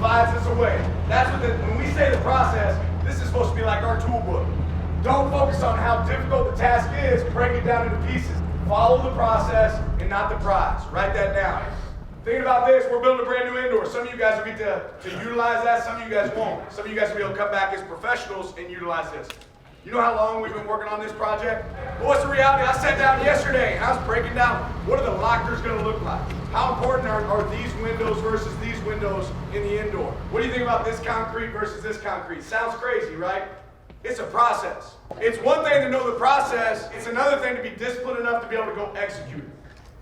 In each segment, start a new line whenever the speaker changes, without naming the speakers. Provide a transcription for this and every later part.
provides us a way. That's what when we say the process, this is supposed to be like our tool book. Don't focus on how difficult the task is, break it down into pieces. Follow the process and not the prize. Write that down. Thinking about this, we're building a brand new indoor. Some of you guys will get to utilize that, some of you guys won't. Some of you guys will be able to come back as professionals and utilize this. You know how long we've been working on this project? Well, what's the reality? I sat down yesterday and I was breaking down what are the lockers going to look like? How important are these windows versus these windows in the indoor? What do you think about this concrete versus this concrete? Sounds crazy, right? It's a process. It's one thing to know the process. It's another thing to be disciplined enough to be able to go execute it.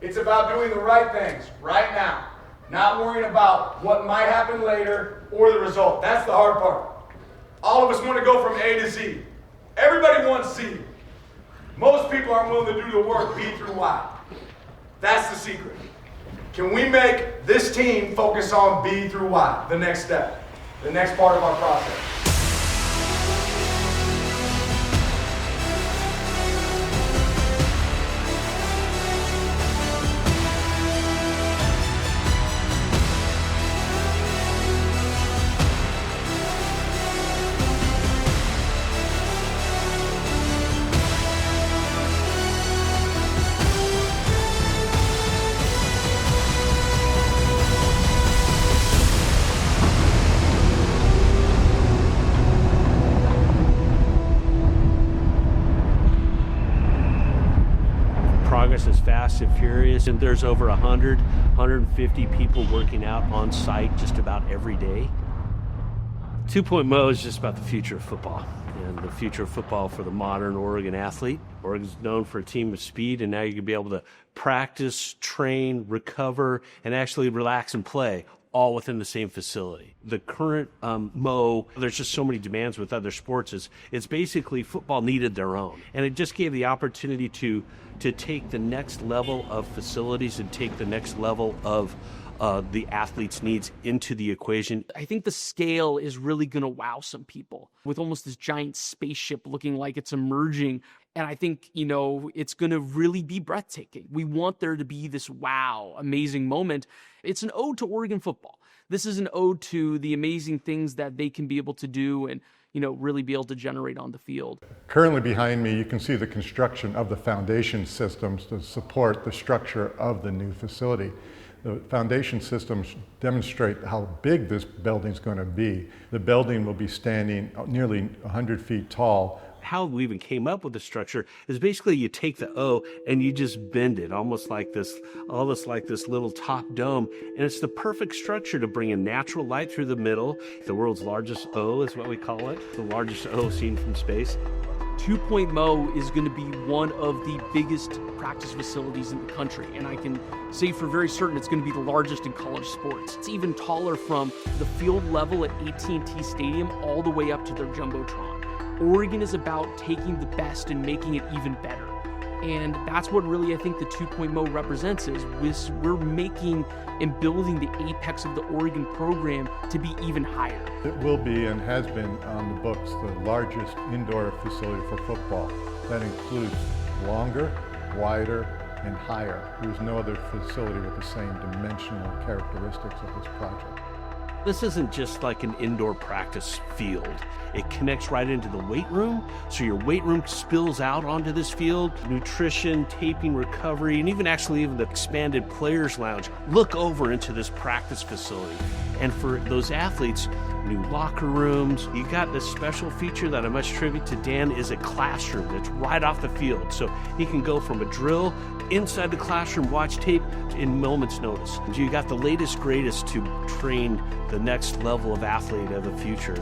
It's about doing the right things right now, not worrying about what might happen later or the result. That's the hard part. All of us want to go from A to Z. Everybody wants C. Most people aren't willing to do the work B through Y. That's the secret. Can we make this team focus on B through Y, the next step, the next part of our process?
Progress is fast and furious, and there's over 150 people working out on site just about every day. 2 Mo is just about the future of football, and the future of football for the modern Oregon athlete. Oregon's known for a team of speed, and now you can be able to practice, train, recover, and actually relax and play all within the same facility. The current Mo, there's just so many demands with other sports. It's basically football needed their own. And it just gave the opportunity to take the next level of facilities and take the next level of the athlete's needs into the equation.
I think the scale is really going to wow some people with almost this giant spaceship looking like it's emerging. And I think, it's going to really be breathtaking. We want there to be this wow, amazing moment. It's an ode to Oregon football. This is an ode to the amazing things that they can be able to do and, really be able to generate on the field.
Currently behind me, you can see the construction of the foundation systems to support the structure of the new facility. The foundation systems demonstrate how big this building is going to be. The building will be standing nearly 100 feet tall.
How we even came up with the structure is basically you take the O and you just bend it almost like this little top dome, and it's the perfect structure to bring in natural light through the middle. The world's largest O is what we call it, the largest O seen from space.
2 Mo is going to be one of the biggest practice facilities in the country, and I can say for very certain it's going to be the largest in college sports. It's even taller from the field level at AT&T Stadium all the way up to their Jumbotron. Oregon is about taking the best and making it even better. And that's what really I think the 2 Mo represents is we're making and building the apex of the Oregon program to be even higher.
It will be and has been on the books the largest indoor facility for football. That includes longer, wider, and higher. There's no other facility with the same dimensional characteristics of this project.
This isn't just like an indoor practice field. It connects right into the weight room, so your weight room spills out onto this field. Nutrition, taping, recovery, and even the expanded players lounge look over into this practice facility. And for those athletes, new locker rooms. You got this special feature that I must attribute to Dan is a classroom that's right off the field. So he can go from a drill inside the classroom, watch tape in moments notice. You got the latest, greatest to train the next level of athlete of the future.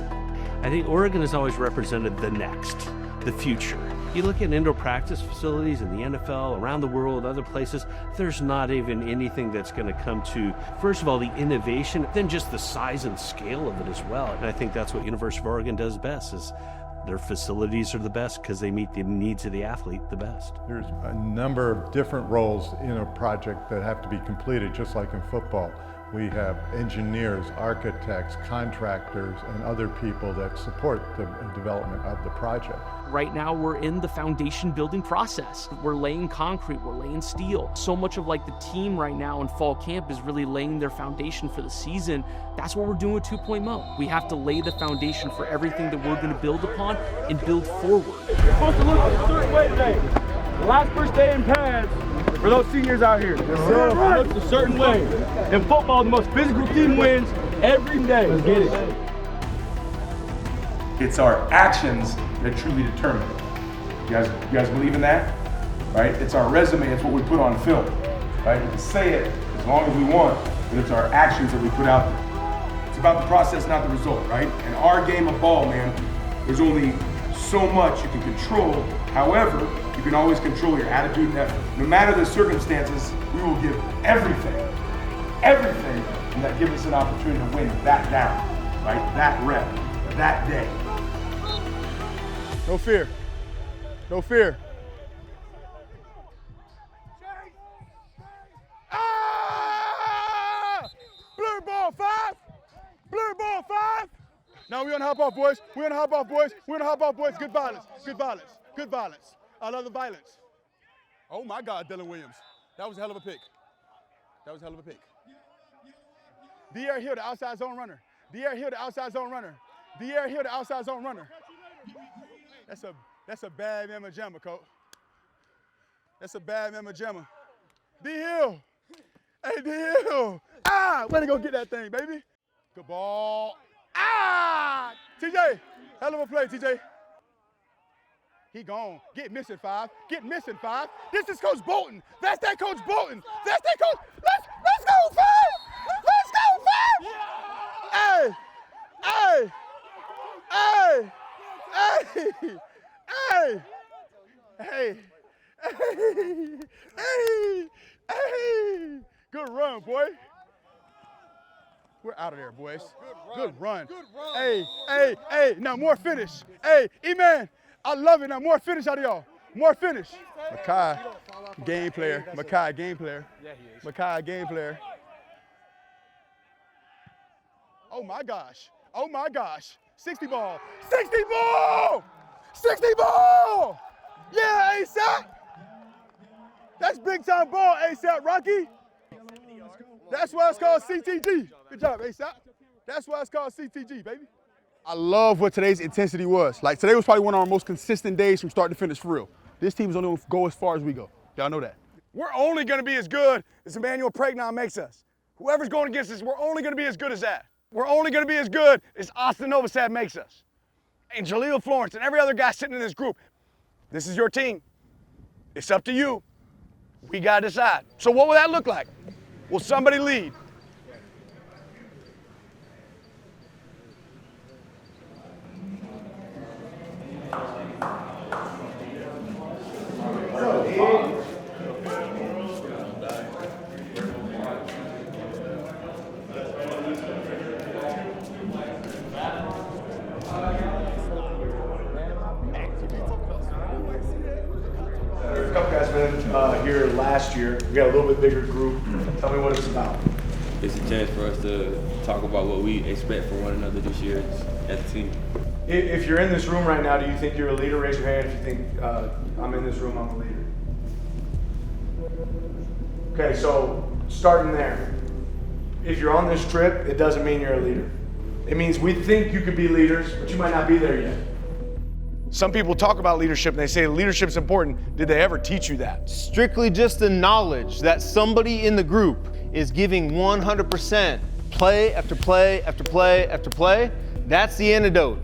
I think Oregon has always represented the next, the future. You look at indoor practice facilities in the NFL, around the world, other places, there's not even anything that's going to come to, first of all, the innovation, then just the size and scale of it as well. And I think that's what University of Oregon does best is their facilities are the best because they meet the needs of the athlete the best.
There's a number of different roles in a project that have to be completed, just like in football. We have engineers, architects, contractors, and other people that support the development of the project.
Right now, we're in the foundation building process. We're laying concrete, we're laying steel. So much of like the team right now in fall camp is really laying their foundation for the season. That's what we're doing with 2 Point Mo. We have to lay the foundation for everything that we're going to build upon and build forward.
You're supposed to look a certain way today. The last first day in pads for those seniors out here. It looks a certain way. In football, the most physical team wins every day. Let's get it.
It's our actions that truly determine it. You guys believe in that? Right? It's our resume, it's what we put on film. Right? We can say it as long as we want, but it's our actions that we put out there. It's about the process, not the result, right? In our game of ball, man, there's only so much you can control. However, you can always control your attitude and effort. No matter the circumstances, we will give everything, and that gives us an opportunity to win that down, right? That rep, that day.
No fear. No fear. Ah! Blue ball 5. Blue ball 5. Now we're gonna hop off, boys. We're gonna hop off, boys. We're gonna hop off, boys. Good violence. Good violence. Good violence. I love the violence. Oh my God, Dylan Williams. That was a hell of a pick. That was a hell of a pick. D'Eriq Hill, the outside zone runner. D'Eriq Hill, the outside zone runner. D'Eriq Hill, the outside zone runner. That's a bad mamma jamma, coach. That's a bad mamma jamma. D Hill. Hey, D Hill. Ah, way to go get that thing, baby. Good ball. Ah! TJ, hell of a play, TJ. He gone. Get missing 5. Get missing 5. This is Coach Bolton. That's that Coach Bolton. That's that Coach. Let's go 5. Let's go 5. Hey, hey, hey. Hey! Hey! Hey! Hey! Hey! Hey! Good run, boy. We're out of there, boys. Good run. Good run. Hey, hey, hey. Now more finish. Hey, E-Man, I love it. Now more finish out of y'all. More finish. Makai, game player. Makai, game player. Yeah, he is. Makai, game player. Oh, my gosh. Oh, my gosh. 60 ball. 60 ball! 60 ball! Yeah, ASAP! That's big time ball, ASAP, Rocky. That's why it's called CTG. Good job, ASAP. That's why it's called CTG, baby. I love what today's intensity was. Like, today was probably one of our most consistent days from start to finish, for real. This team's only gonna go as far as we go. Y'all know that.
We're only gonna be as good as Emmanuel Pregnon makes us. Whoever's going against us, we're only gonna be as good as that. We're only gonna be as good as Austin Novosad makes us. And Jaleel Florence and every other guy sitting in this group. This is your team. It's up to you. We gotta decide. So what will that look like? Will somebody lead? A couple guys been here last year. We got a little bit bigger group. Tell me what it's about.
It's a chance for us to talk about what we expect from one another this year as a team.
If you're in this room right now, do you think you're a leader? Raise your hand if you think I'm in this room, I'm a leader. Okay, so starting there. If you're on this trip, it doesn't mean you're a leader. It means we think you could be leaders, but you might not be there yet. Some people talk about leadership and they say leadership's important. Did they ever teach you that?
Strictly just the knowledge that somebody in the group is giving 100%, play after play after play after play. That's the antidote.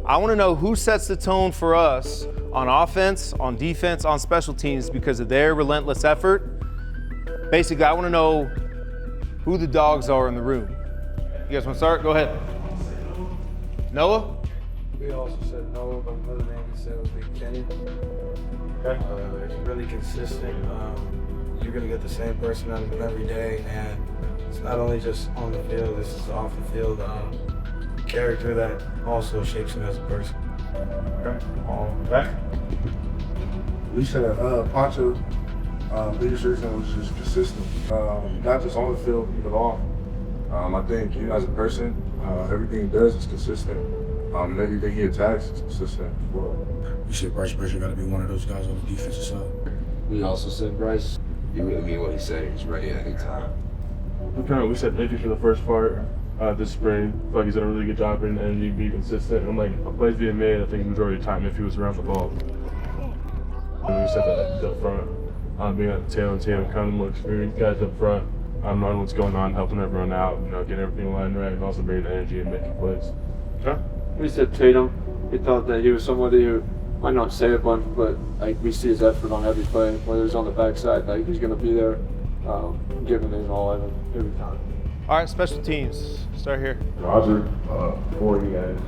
I want to know who sets the tone for us on offense, on defense, on special teams because of their relentless effort. Basically, I want to know who the dogs are in the room. You guys want to start? Go ahead. Noah?
We also said Noah, but another name we said was Big Kenny. Okay. He's really consistent. You're going to get the same person out of him every day, and it's not only just on the field, this is off the field character that also shapes him as a person.
Okay. Back.
We said Poncho leadership was just consistent, not just on the field but off. I think as a person, everything he does is consistent. And everything he attacks is consistent.
You said Bryce Bridger got to be one of those guys on the defensive side.
We also said Bryce, he really mean what he said. He's ready at any time.
We said energy for the first part this spring. I feel like he's done a really good job in energy, being consistent. And like plays being made, I think the majority of the time if he was around the ball. And we said that up front, being at the tail and kind of more experienced guys up front, knowing what's going on, helping everyone out, getting everything lined right, and also bringing the energy and making plays. Okay?
We said Tatum. We thought that he was somebody who might not say a bunch, but like we see his effort on every play, whether he's on the backside, like he's going to be there, giving it all every time.
All right, special teams. Start here.
Roger, before he guys,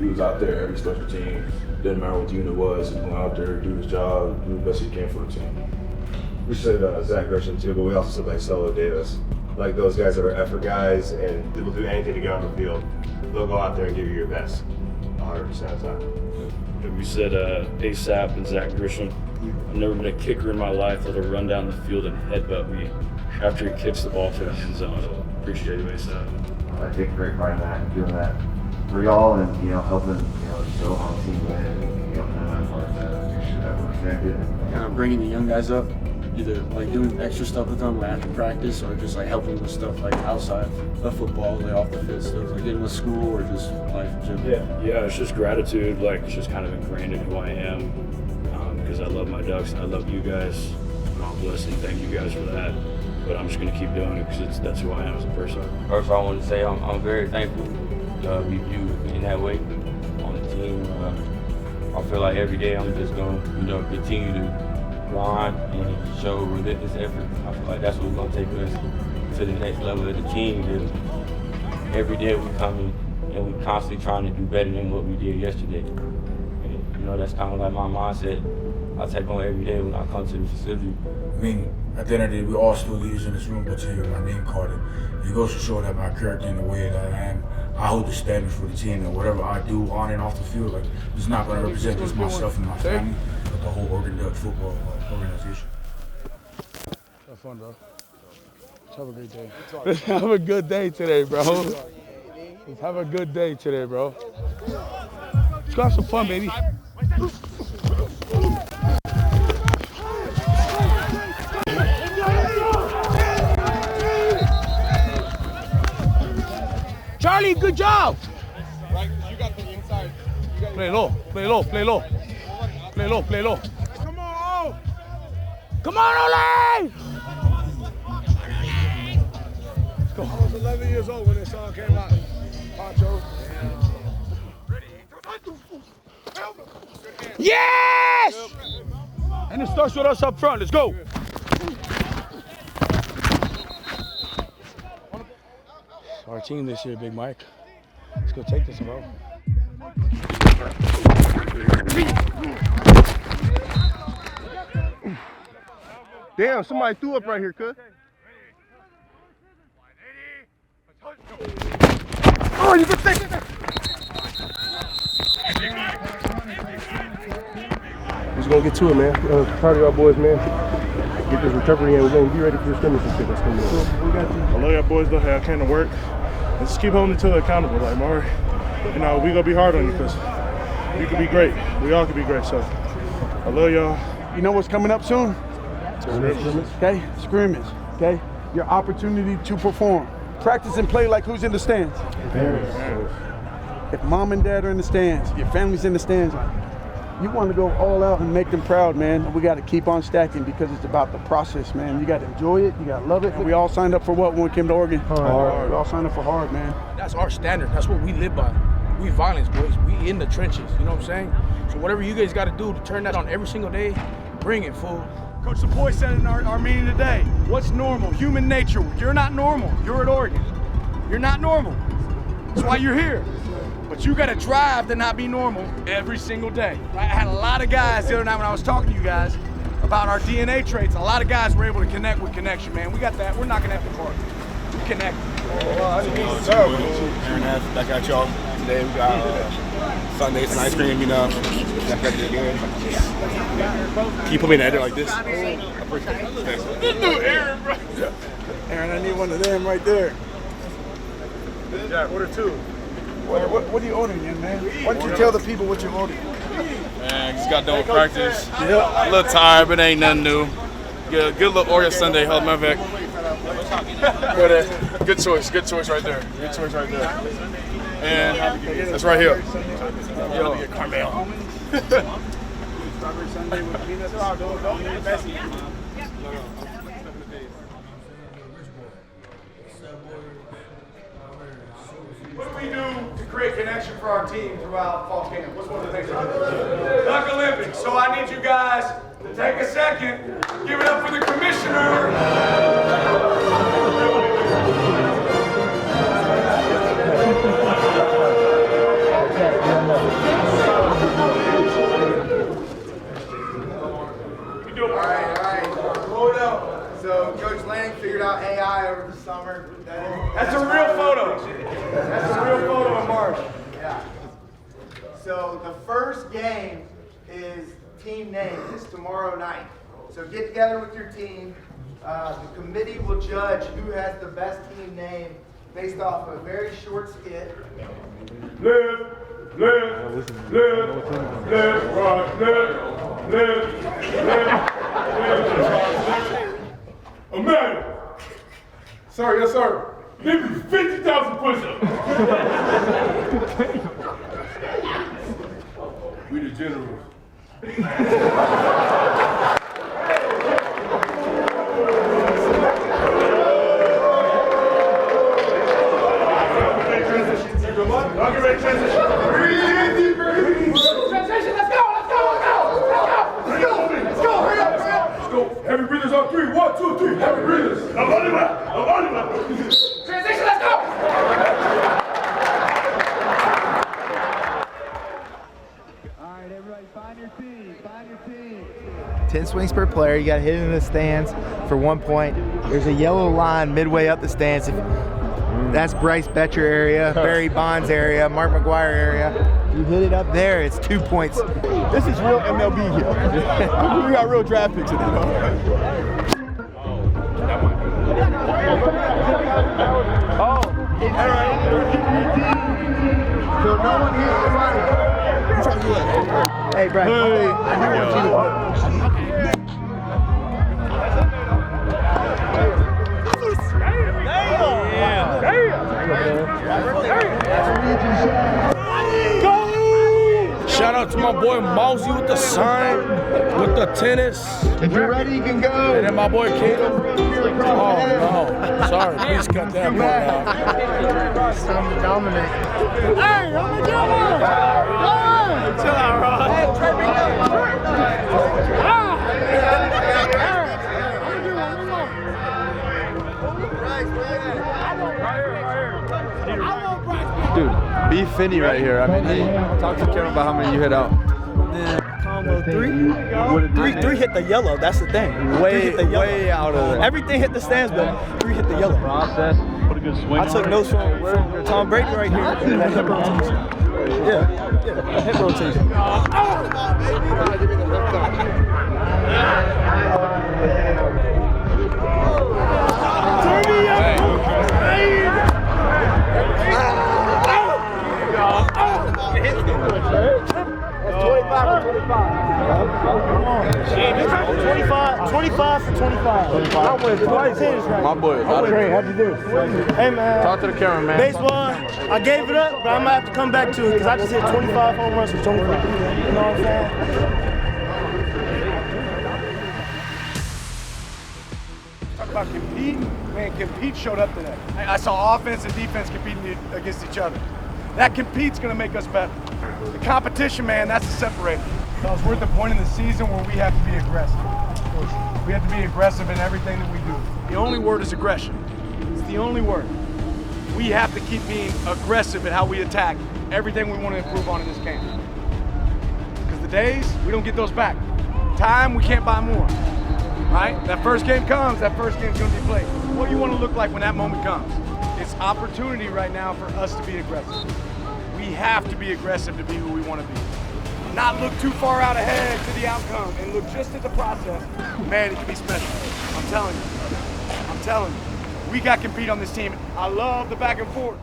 he was out there every special team. Didn't matter what the unit was. He went out there, do his job, do the best he can for the team.
We said Zach Gresham too, but we also said like Solo Davis. Like those guys that are effort guys and they will do anything to get on the field. They'll go out there and give you your best 100% of the time.
We said ASAP and Zach Grisham. I've never been a kicker in my life that'll run down the field and headbutt me after he kicks the ball to the end zone. So appreciate you, ASAP.
I take great pride in that and doing that for y'all and helping show how the team win and that part of that, make sure that we're connected.
Kind of bringing the young guys up, either like doing extra stuff with them after practice or just like helping with stuff like outside of football, like off the field stuff, like getting with school or just life in general.
Yeah, it's just gratitude. Like it's just kind of ingrained in who I am because I love my Ducks and I love you guys. God bless and thank you guys for that. But I'm just gonna keep doing it because that's who I am as a person.
First, I want to say I'm very thankful to be viewed in that way on the team. I feel like every day I'm just gonna continue to grind and show relentless effort. I feel like that's what's gonna take us to the next level of the team. Every day we come in and we constantly trying to do better than what we did yesterday. And, that's kind of like my mindset I take on every day when I come to the facility.
I mean, at the end of the day, we all still leaders in this room, but to hear my name called, it goes to show that my character and the way that I am, I hold the standard for the team, and whatever I do on and off the field, like it's not going to represent just myself and my family, but the whole football organization.
Have fun, bro. Let's have a great day. Let's have a good day today, bro. Let's have a good day today, bro. Let's go have some fun, baby. Charlie, good job.
Right, you got the inside.
Play low, play low, play low. Play low, play low.
Come on,
Come on, Ole!
Let's go. I was 11 years old when this song came out. Poncho.
Yes! And it starts with us up front. Let's go. Our team this year, Big Mike. Let's go take this, bro.
Damn, somebody threw up right here, cuz. Oh, you can take it. Let's go get to it, man. Proud of y'all boys, man. Get this recovery in. We're going to be ready for the scrimmage and shit that's coming up. I love y'all boys, though. I came to work. Let's just keep holding each other accountable. Like, Maury, we going to be hard on you because you can be great. We all can be great, so I love y'all.
You know what's coming up soon? Scrimmage. Okay? Scrimmage. Okay? Your opportunity to perform. Practice and play like who's in the stands? If mom and dad are in the stands, your family's in the stands, you want to go all out and make them proud, man. We got to keep on stacking because it's about the process, man. You got to enjoy it. You got to love it. And we all signed up for what when we came to Oregon? Hard. We all signed up for hard, man.
That's our standard. That's what we live by. We violence, boys. We in the trenches. You know what I'm saying? So whatever you guys got to do to turn that on every single day, bring it, fool.
Coach Sapoy said in our meeting today, what's normal? Human nature. You're not normal. You're at Oregon. You're not normal. That's why you're here. But you got to drive to not be normal every single day. I had a lot of guys the other night when I was talking to you guys about our DNA traits. A lot of guys were able to connect with connection, man. We got that. We're knocking at the park. We connect.
Aaron F. Back at y'all. Today we got Sundays and ice cream, Back at you again. Can you put me in the edit like this? I appreciate it.
This new Aaron, bro.
Aaron, I need one of them right there.
Yeah, order 2.
What are you ordering, young man? Why don't you tell the people what you're ordering?
Man, just got done with practice. A little tired, but ain't nothing new. Good little Oreo Sunday, held my back. Good choice right there. Good choice right there. And that's right here. Yo, Carmel.
Strawberry Sunday with peanuts. Don't eat messy.
What do we do to create connection for our team throughout fall camp? What's one of the things that we do? Duck Olympics. So I need you guys to take a second, give it up for the commissioner.
All right. Hold up. So Coach Lanning figured out AI over the summer.
That's a real photo. That's a real photo of Marsh.
Yeah. So the first game is team name. It's tomorrow night. So get together with your team. The committee will judge who has the best team name based off a very short skit.
Left, right, left. Amanda. Sorry, yes, sir. Give me 50,000 push-ups. We the generals.
I'll get ready to transition. Transition, let's go. Hurry up.
Let's go. Heavy breathers on 3. 1, 2, 3. Heavy breathers.
Transition, let's go.
All right, everybody, find your team. 10 swings per player. You got to hit it in the stands for 1 point. There's a yellow line midway up the stands. That's Bryce Betcher area, Barry Bonds area, Mark McGuire area. You hit it up there, it's 2 points. This is real MLB here. We got real draft picks in it. So no one hits the money. Hey, Bryce. I do want you to.
Shout out to my boy Mousy with the sign, with the tennis.
If you're ready, you can go.
And then my boy Kato. Oh no, sorry, please cut that part out.
It's time to dominate.
Hey, I'm a devil! Chill out, Rod.
Dude, be Finney right here. I mean, talk to Karen about how many you hit out.
Combo 3 hit the yellow. That's the thing.
Way out of there.
Everything hit the stands, but 3 hit the yellow.
Process. Put a good swing.
I took notes from Tom Brady right here. That hip rotation. Yeah, hip rotation.
Turn me up.
That's 25 for 25. 25 for 25. I went twice.
My boy.
How'd you do? Hey, man.
Talk to the camera, man.
Baseball, I gave it up, but I'm going to have to come back to it because I just hit 25 home runs for 25. You know what I'm saying?
Talk about compete. Man, compete showed up today. I saw offense and defense competing against each other. That compete's going to make us better. The competition, man, that's the separator. Because we're at the point in the season where we have to be aggressive. We have to be aggressive in everything that we do. The only word is aggression. It's the only word. We have to keep being aggressive at how we attack everything we want to improve on in this game. Because the days, we don't get those back. Time, we can't buy more. Right? That first game comes, that first game's going to be played. What do you want to look like when that moment comes? It's opportunity right now for us to be aggressive. We have to be aggressive to be who we want to be. Not look too far out ahead to the outcome and look just at the process. Man, it can be special. I'm telling you. We got to compete on this team. I love the back and forth.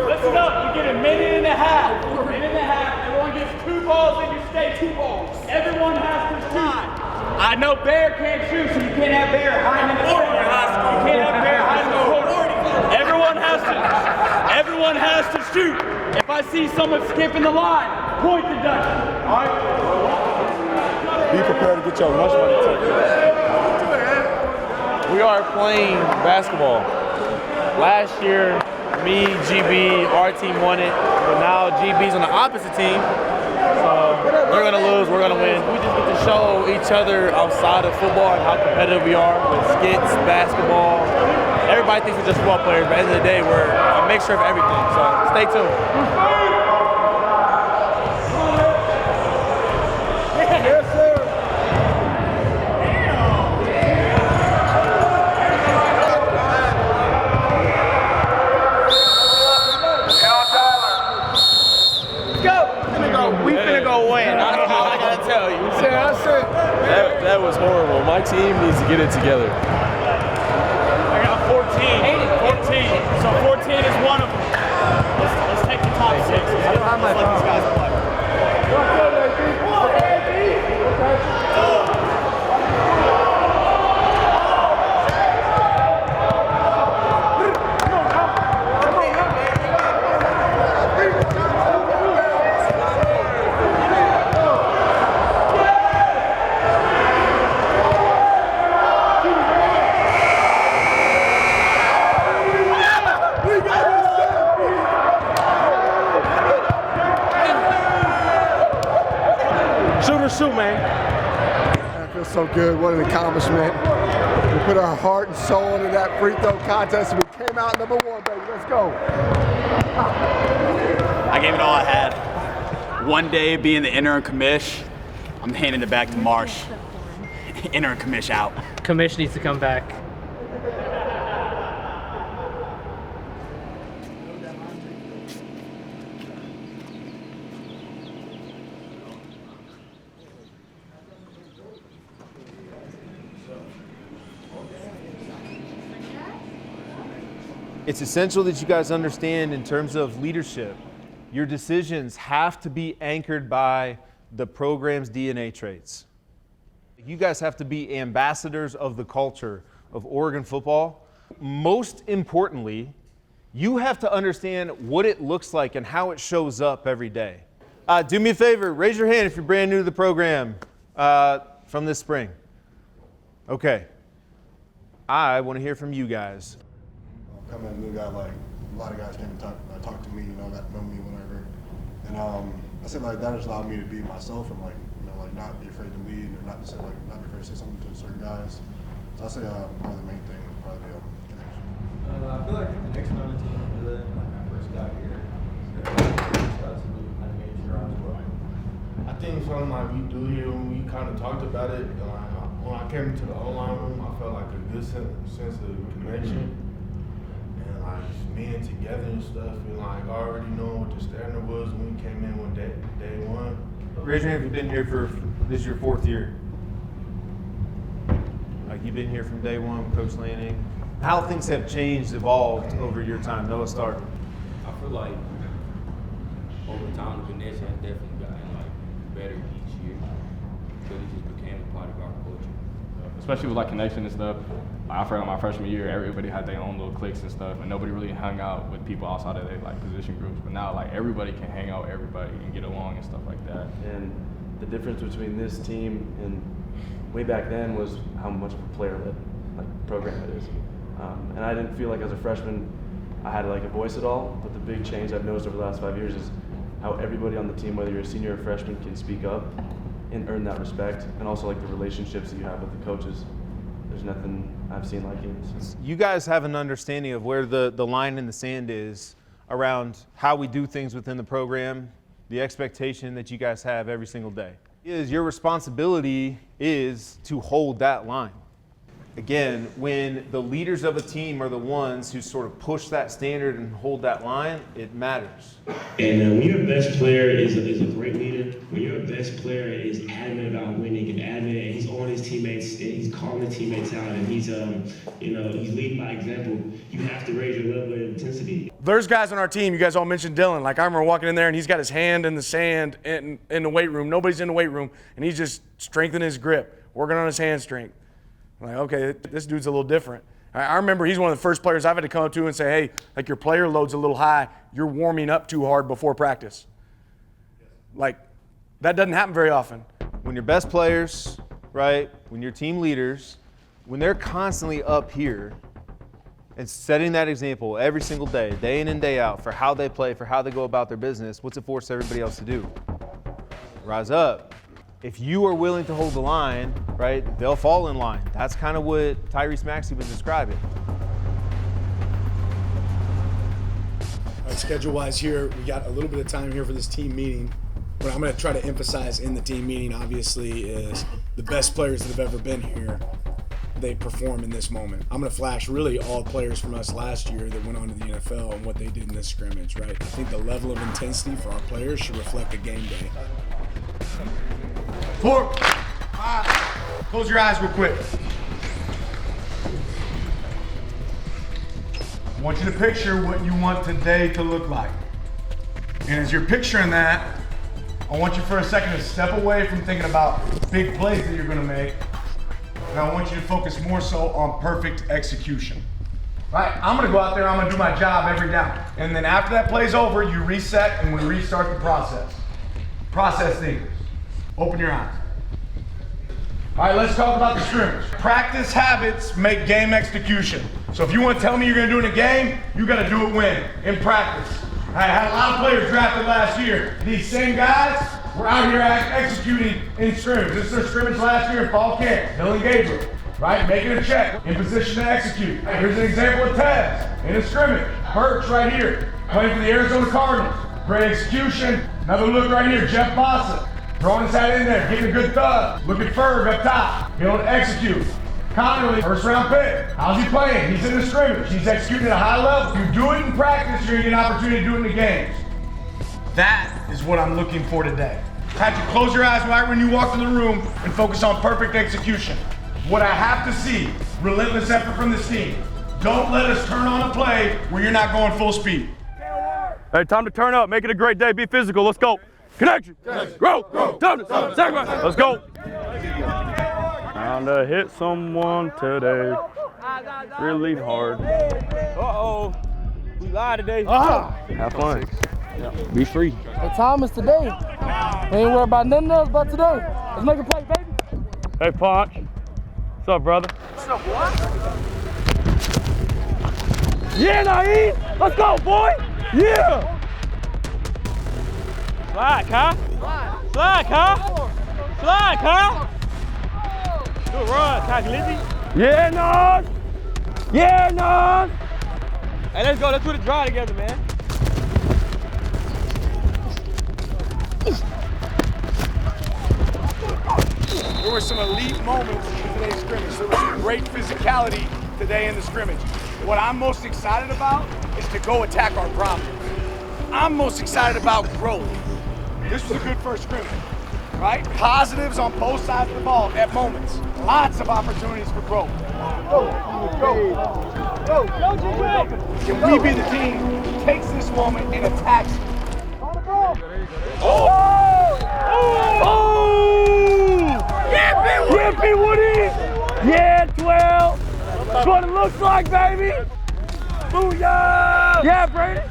Listen up, you get a minute and a half. Everyone gets 2 balls and you stay 2 balls. Everyone has to shoot. I know Bear can't shoot, so you can't have Bear hiding in the corner. You can't have Bear hiding in the corner. Everyone has to shoot. If I see someone skipping the line, point the duck. All right?
Be prepared to get your lunch money taken. We are playing basketball. Last year, me, GB, our team won it, but now GB's on the opposite team. So they're gonna lose, we're gonna win. We just get to show each other outside of football and how competitive we are with skits, basketball. Everybody thinks we're just football players, but at the end of the day, we're a mixture of everything. So stay tuned.
Yes, sir.
We finna go win. I gotta tell you. That was horrible. My team needs to get it together.
I got 14. So 14 is one of them. Let's take the top 6. I don't have my phone. These guys play.
Shoot, man.
That feels so good. What an accomplishment. We put our heart and soul into that free throw contest and we came out number 1, baby. Let's go.
I gave it all I had. One day being the interim commish, I'm handing it back to Marsh. Interim commish out.
Commish needs to come back.
It's essential that you guys understand in terms of leadership, your decisions have to be anchored by the program's DNA traits. You guys have to be ambassadors of the culture of Oregon football. Most importantly, you have to understand what it looks like and how it shows up every day. Do me a favor, raise your hand if you're brand new to the program from this spring. Okay. I want to hear from you guys.
Coming as a new guy, like a lot of guys came and talk to me, got to know me, whatever. And I said like that just allowed me to be myself and like not be afraid to lead or not be afraid to say something to certain guys. So I say probably the main thing is probably the connection.
I feel like the next one on the team did it when I first got here.
I think something like we do here when we kind of talked about it. When I came into the O-line room, I felt like a good sense of connection. And like being together and stuff, and like already knowing what the standard was when we came in on day one.
Raise your hand if you've been here this is your 4th year. Like you've been here from day one, Coach Lanning. How things have changed, evolved over your time. Noah, start.
I feel like over time the connection has definitely gotten better each year. But it just became a part of our culture.
Especially with connection and stuff. I forgot my freshman year, everybody had their own little cliques and stuff, and nobody really hung out with people outside of their position groups. But now everybody can hang out with everybody and get along and stuff like that.
And the difference between this team and way back then was how much of a player-led program it is. And I didn't feel like as a freshman I had a voice at all. But the big change I've noticed over the last 5 years is how everybody on the team, whether you're a senior or freshman, can speak up and earn that respect, and also the relationships that you have with the coaches. There's nothing I've seen like it.
You guys have an understanding of where the line in the sand is around how we do things within the program, the expectation that you guys have every single day. Your responsibility is to hold that line. again, when the leaders of a team are the ones who sort of push that standard and hold that line, it matters.
And when your best player is a great leader, when your best player is adamant about winning and adamant, and he's on his teammates, and he's calling his teammates out, and he's he's leading by example, you have to raise your level of intensity.
There's guys on our team, you guys all mentioned Dylan. Like, I remember walking in there and he's got his hand in the sand in the weight room. Nobody's in the weight room, and he's just strengthening his grip, working on his hand strength. I'm like, okay, this dude's a little different. I remember he's one of the first players I've had to come up to and say, hey, like, your player load's a little high. You're warming up too hard before practice. Like, that doesn't happen very often.
When your best players, right, when your team leaders, when they're constantly up here and setting that example every single day in and day out, for how they play, for how they go about their business, what's it force everybody else to do? Rise up. If you are willing to hold the line, right, they'll fall in line. That's kind of what Tyrese Maxey was describing.
All right, schedule-wise here, we got a little bit of time here for this team meeting. What I'm going to try to emphasize in the team meeting, obviously, is the best players that have ever been here, they perform in this moment. I'm going to flash really all players from us last year that went on to the NFL and what they did in this scrimmage, right? I think the level of intensity for our players should reflect a game day.
4, 5, close your eyes real quick. I want you to picture what you want today to look like. And as you're picturing that, I want you for a second to step away from thinking about big plays that you're gonna make. And I want you to focus more so on perfect execution. Right, I'm gonna go out there, I'm gonna do my job every down. And then after that play's over, you reset and we restart the process. Process thinkers. Open your eyes. All right, let's talk about the scrimmage. Practice habits make game execution. So if you want to tell me you're going to do it in a game, you got to do it when? In practice. I had a lot of players drafted last year. These same guys were out here executing in scrimmage. This is their scrimmage last year in fall camp. Dylan Gabriel, right? Making a check, in position to execute. Here's an example of Tez in a scrimmage. Birch right here, playing for the Arizona Cardinals. Great execution. Another look right here, Jeff Bossa. Throwing his hat in there, getting a good thud. Look at Ferg up top, be able to execute. Connolly, first round pick. How's he playing? He's in the scrimmage. He's executing at a high level. You do it in practice, you're gonna get an opportunity to do it in the games. That is what I'm looking for today. Patrick, close your eyes right when you walk in the room and focus on perfect execution. What I have to see, relentless effort from this team. Don't let us turn on a play where you're not going full speed.
Hey, time to turn up. Make it a great day. Be physical. Let's go. Connection. Grow. Time to sacrifice. Let's go. Time to hit someone today. Really hard.
Uh-oh. We lied today.
Have fun. Yeah. Be free.
The time is today. We ain't worried about nothing else but today. Let's make a play, baby.
Hey, Ponch. What's up, brother?
What's up, boy?
Yeah, Naeem. Let's go, boy. Yeah.
Slack, huh? Slack, huh? Slack, huh? Good run, Cock Lizzie.
Yeah, Nas. Yeah, Nas.
Hey, let's go. Let's put a draw together, man.
There were some elite moments in today's scrimmage. There was some great physicality today in the scrimmage. What I'm most excited about is to go attack our problems. I'm most excited about growth. This was a good first scrimmage, right? Positives on both sides of the ball at moments. Lots of opportunities for growth. Go. Can we be the team who takes this moment and attacks it?
Yeah, P. Woody. Yeah, 12. That's what it looks like, baby. Booyah. Yeah, Brady.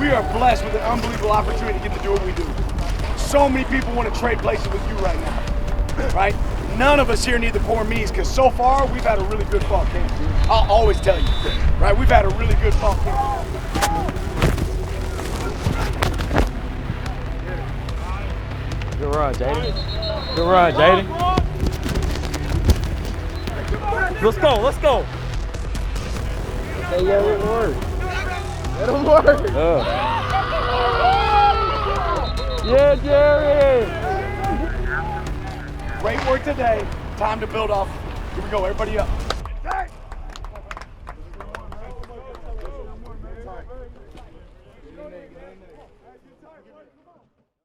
We are blessed with an unbelievable opportunity to get to do what we do. So many people want to trade places with you right now, right? None of us here need the poor me's because so far we've had a really good fall camp. I'll always tell you, right? We've had a really good fall camp.
Good run, Jaden. Good run, Jaden. Let's go, let's go.
Hey, yeah, it worked. It'll work.
Yeah, Jerry.
Great work today. Time to build off
Here we go, everybody up.